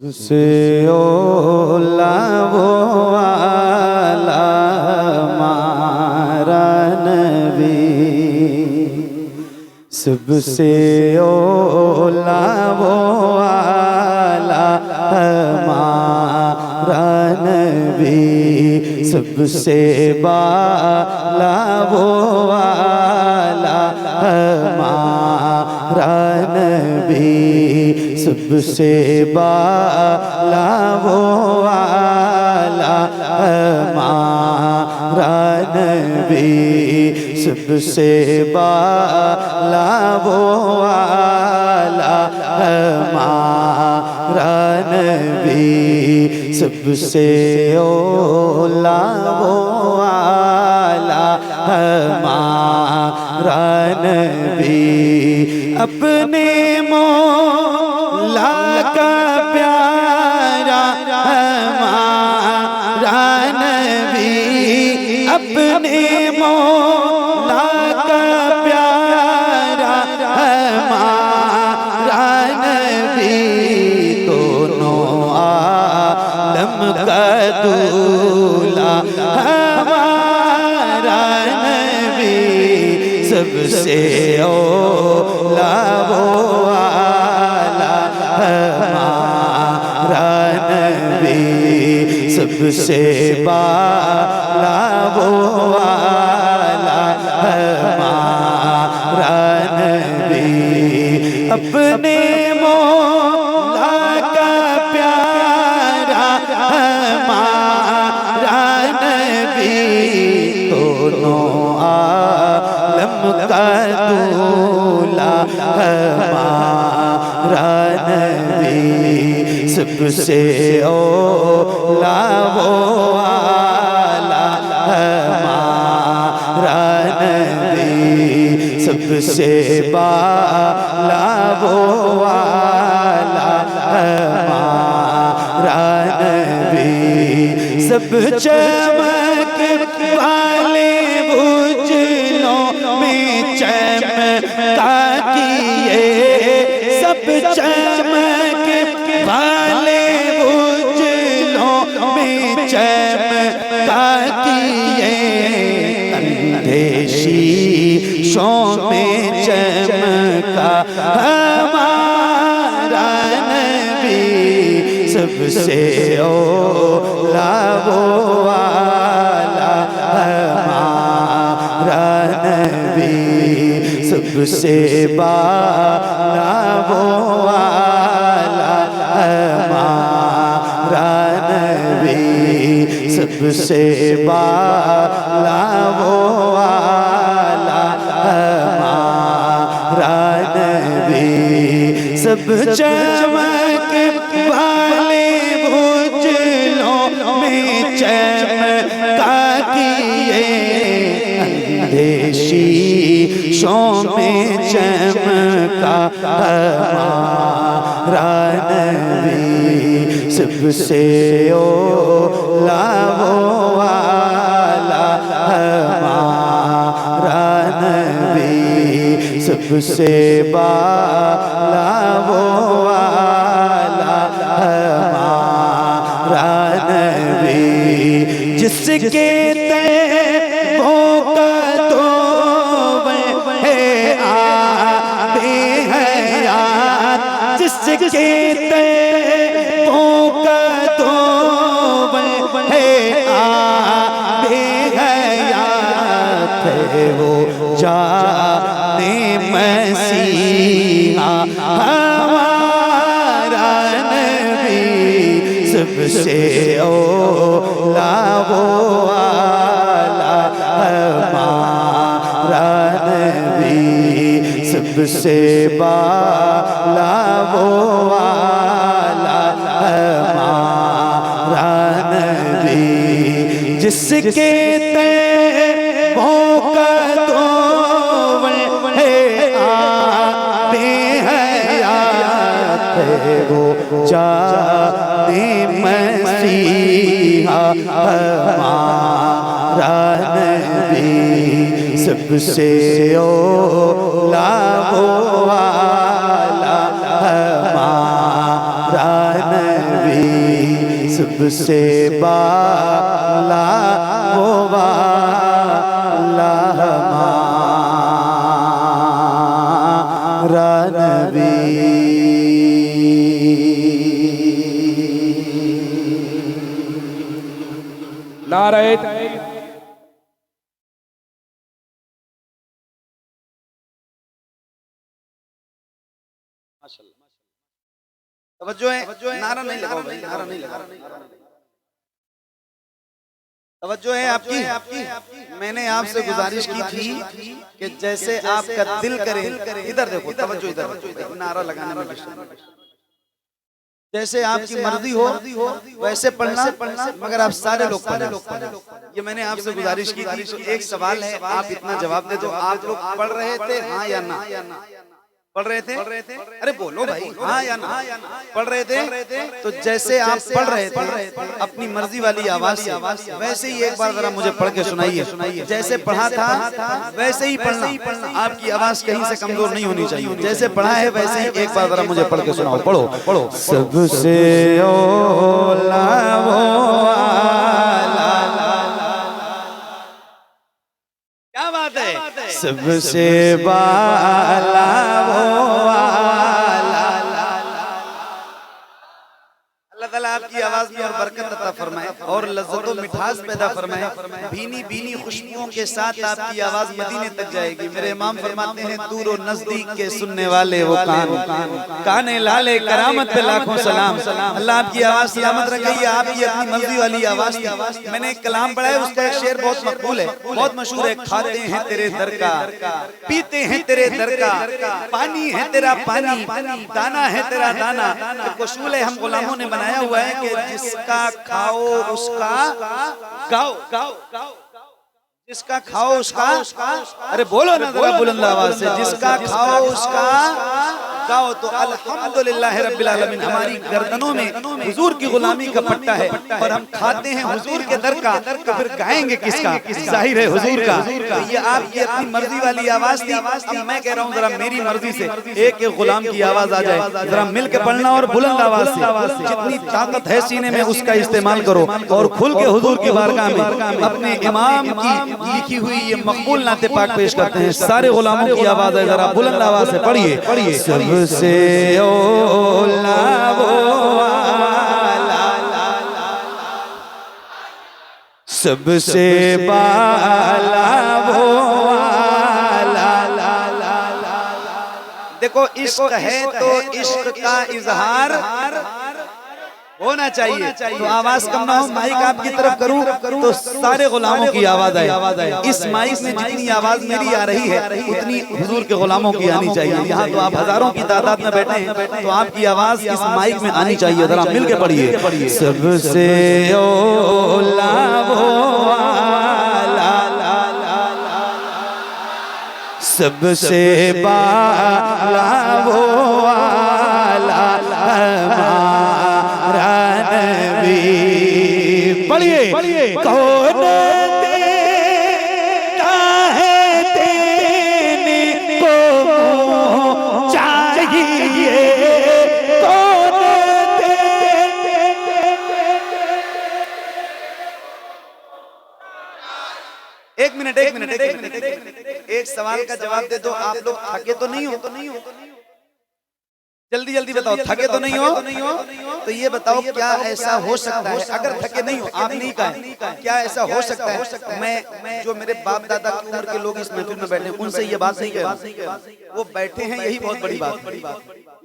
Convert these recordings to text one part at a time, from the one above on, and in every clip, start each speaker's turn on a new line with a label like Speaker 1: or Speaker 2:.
Speaker 1: से ओला वो आला हमारा नबी, सबसे ओला वो आला हमारा नबी, सबसे बाला वो आला हमारा नबी, सबसे बाला वो आला हमारा नबी, सबसे बाला वो आला हमारा नबी, सबसे ओला वो आला हमारा नबी, अपने मौला का प्यारा हमारा नबी, अपने मौला का प्यारा हमारा नबी, दोनों आलम का दूल्हा हमारा नबी, सबसे ओला वो आला हमारा नबी, सबसे बाला वो आला हमारा नबी, अपने मौला का प्यारा हमारा नबी, दोनों आलम का दूल्हा हमारा नबी, सबसे ओला वो आला हमारा नबी, सबसे बाला वो आला हमारा नबी, सब चमक वाले उजलों में चमका किए, सब चमक वाले उजलों में चमका किए, अंधेशीशों में चमका हमारा नबी, सबसे ओला वो आला हमारा नबी, सबसे बाला वो आला हमारा नबी, सबसे बाला वो आला हमारा नबी, सब चमक वाले उजलों में चमका किए, अंधेशीशों में चमका हमारा नबी, सबसे ओला वो आला हमारा नबी, सबसे बाला वो आला हमारा नबी, जिसके तैबों का तो है आबे हयात, जिसके तैबों का तो है आबे हयात, है वो जाने मसीहा हमारा नबी, सबसे ओला वो आला हमारा नबी, सबसे बाला वो आला हमारा नबी, जिसके तैबों का तो है आबे हयात, है वो जाने मसीहा हमारा नबी, सबसे ओला वो आला हमारा नबी, नबी सबसे बाला वो वाला हमारा नबी।
Speaker 2: नारे
Speaker 3: तवज्जो है, नारा नहीं लगाओ भाई, नारा नहीं लगाओ। तवज्जो है आपकी। मैंने आपसे गुजारिश की थी कि जैसे आपका दिल करे, इधर देखो, तवज्जो इधर, नारा लगाने में जैसे आपकी मर्जी हो वैसे पढ़ना, मगर आप सारे लोग पढ़ना। ये मैंने आपसे गुजारिश की थी। एक सवाल है, आप इतना जवाब दे दो। आप लोग पढ़ रहे थे हाँ या ना? पढ़ रहे थे? अरे बोलो भाई, हाँ या ना? पढ़ रहे थे? तो जैसे आप पढ़ रहे थे अपनी मर्जी वाली आवाज से, वैसे ही एक बार जरा मुझे पढ़ के सुनाइए। जैसे पढ़ा था वैसे ही पढ़ना, आपकी आवाज कहीं से कमजोर नहीं होनी चाहिए। जैसे पढ़ा है वैसे ही एक बार जरा मुझे पढ़ के सुनाओ। पढ़ो पढ़ो।
Speaker 1: सबसे ओला वो
Speaker 3: क्या बात है?
Speaker 1: सबसे बाला वो वाला।
Speaker 3: अल्लाह ताला आपकी आवाज में और बरकत अता फरमाए और लज्जत और मिठास पैदा फरमाए। भीनी भीनी खुशबुओं के साथ आपकी आवाज मदीने तक जाएगी। मेरे इमाम फरमाते हैं, दूर और नजदीक के सुनने वाले वो काने लाले करामत पे लाखों सलाम। अल्लाह आपकी आवाज सलामत रखे। आपकी अपनी मर्जी वाली आवाज थी। मैंने एक कलाम पढ़ा है, उसका एक शेर बहुत मकबूल है, बहुत मशहूर है। खाते हैं तेरे दर का, पीते हैं तेरे दर का, पानी है तेरा पानी, दाना है तेरा दाना। उसूल है हम गुलामों ने बनाया हुआ है कि जिसका खाओ उसका गाओ, जिसका खाओ उसका, अरे बोलो ना जरा बुलंद आवाज से, जिसका खाओ उसका गाओ। तो अल्हम्दुलिल्लाह रब्बिल आलमीन, हमारी गर्दनों में हुजूर की गुलामी का पट्टा है और हम खाते हैं हुजूर के दर का, तो फिर गाएंगे किसका? जाहिर है हुजूर का। तो ये आपकी अपनी मर्जी वाली आवाज थी। अब मैं कह रहा हूँ जरा मेरी मर्जी से एक एक गुलाम की आवाज आ जाए, जरा मिल के पढ़ना और बुलंद आवाज से, जितनी ताकत है सीने में उसका इस्तेमाल करो और खुल के हुजूर की बारगाह में अपने इमाम की लिखी हुई ये मकबूल नाते पाक पेश करते हैं। सारे गुलामों की आवाज है, जरा बुलंद आवाज से पढ़िए।
Speaker 1: सबसे ओला वो वाला, सबसे बाला वो वाला।
Speaker 3: देखो इश्क है तो इश्क का इजहार होना चाहिए। तो आवाज कम ना हो, माइक आपकी तरफ करूं तो सारे गुलामों की आवाज आए। इस माइक में जितनी आवाज मेरी आ रही है उतनी हुजूर के गुलामों की आनी चाहिए। यहाँ तो आप हजारों की तादाद में बैठे हैं, तो आपकी आवाज इस माइक में आनी चाहिए। जरा मिल के पढ़िए।
Speaker 1: सबसे ओला वो वाला, सबसे बाला वो वाला हमारा नबी। पढ़िए। कौन देता है देने को चाहिए, कौन
Speaker 3: एक मिनट एक सवाल का जवाब दे दो। आप लोग थके तो नहीं हो? जल्दी जल्दी बताओ, थके तो नहीं हो? तो ये बताओ क्या ऐसा हो सकता है, अगर थके नहीं हो, आप नहीं कहा, क्या ऐसा हो सकता है? मैं जो मेरे बाप दादा की उम्र के लोग इस महफिल में बैठे हैं उनसे ये बात नहीं कह रहा, वो बैठे हैं यही बहुत बड़ी बात है।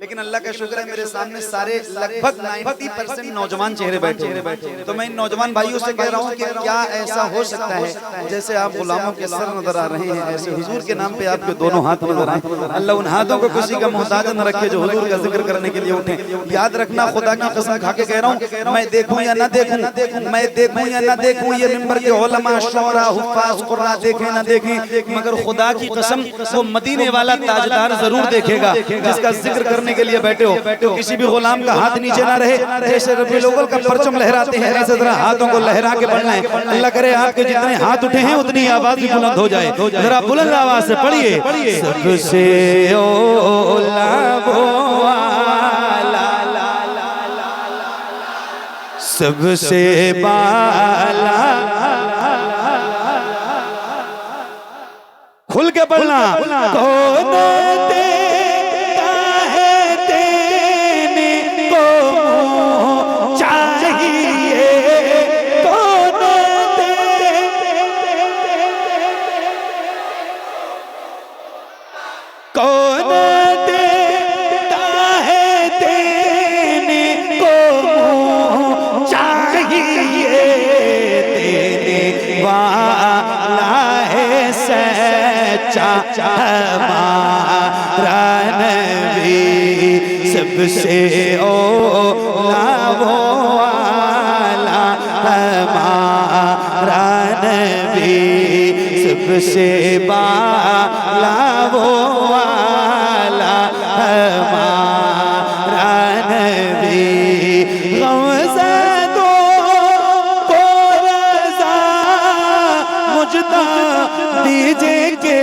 Speaker 3: लेकिन अल्लाह का शुक्र है मेरे सामने सारे लगभग 90% नौजवान चेहरे बैठे हैं। तो मैं इन नौजवान भाइयों से कह रहा हूँ कि क्या ऐसा हो सकता है जैसे आप गुलामों के सर नजर आ रहे हैं, ऐसे हुजूर के नाम पे आपके दोनों हाथ नजर आए। अल्लाह उन हाथों को किसी का मोहताज न रखे जो हुजूर का जिक्र करने के लिए उठे। याद रखना, खुदा की कसम खा के कह रहा हूँ, मैं देखूं या ना देखूं, मैं देखूं या ना देखूं, ये मिंबर के उलमा, शुअरा, हुफ्फाज, कुर्रा देखें ना देखें, मगर खुदा की कसम वो मदीने वाला ताजदार जरूर देखेगा जिसका जिक्र करने के लिए बैठे हो। तो किसी भी गुलाम का हाथ नीचे ना रहे। जैसे रबीउल अव्वल का परचम लहराते हैं ऐसे जरा हाथों को लहरा के बढ़ना है। अल्लाह करे आपके जितने हाथ उठे हैं उतनी आवाज भी बुलंद हो जाए। जरा बुलंद आवाज से पढ़िए। सबसे ओला वो वाला,
Speaker 1: सबसे बाला खुल के पढ़ना कौन देता है देने को चाहिए कौन कौन देता है देने को चाहिए देने वाला है सच्चा हमारा नबी सबसे ओला वो वाला हमारा नबी सबसे बाला वो वाला हमारा नबी गमज़दों को रज़ा मुझदा दीजिए के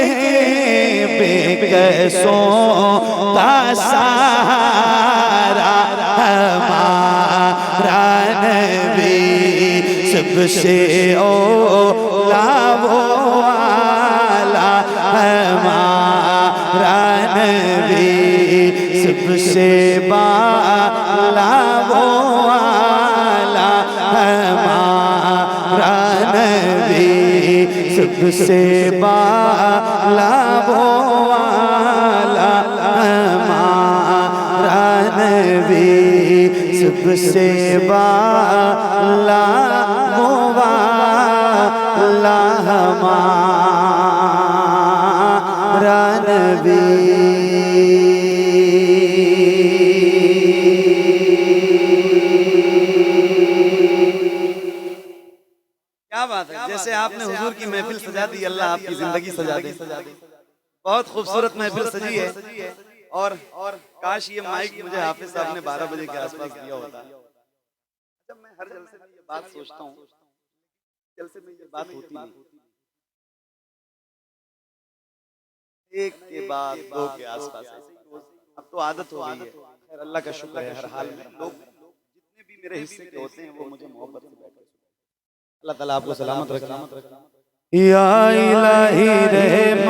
Speaker 1: बेकसों का सहारा हमारा नबी सबसे ओला वो वाला हमारा नबी सबसे बाला वो वाला हमारा नबी सबसे बाला वो वाला हमारा नबी सबसे बाला वो वाला हमारा नबी।
Speaker 3: क्या बात है, जैसे आपने हुजूर की महफिल सजा दी, अल्लाह आपकी जिंदगी सजा दे। बहुत खूबसूरत महफिल सजी है और काश ये माइक मुझे हाफिज साहब ने 12 बजे के आसपास दिया होता। जब मैं हर जलसे में ये बात सोचता हूँ, जलसे में ये बात होती नहीं, एक के बाद दो के आसपास, अब तो आदत हो गई है। खैर अल्लाह का शुक्र है, हर हाल में लोग जितने भी मेरे हिस्से के होते हैं वो मुझे मोहब्बत से बैठे। अल्लाह ताला आपको सलामत रखे।
Speaker 1: या इलाही रहम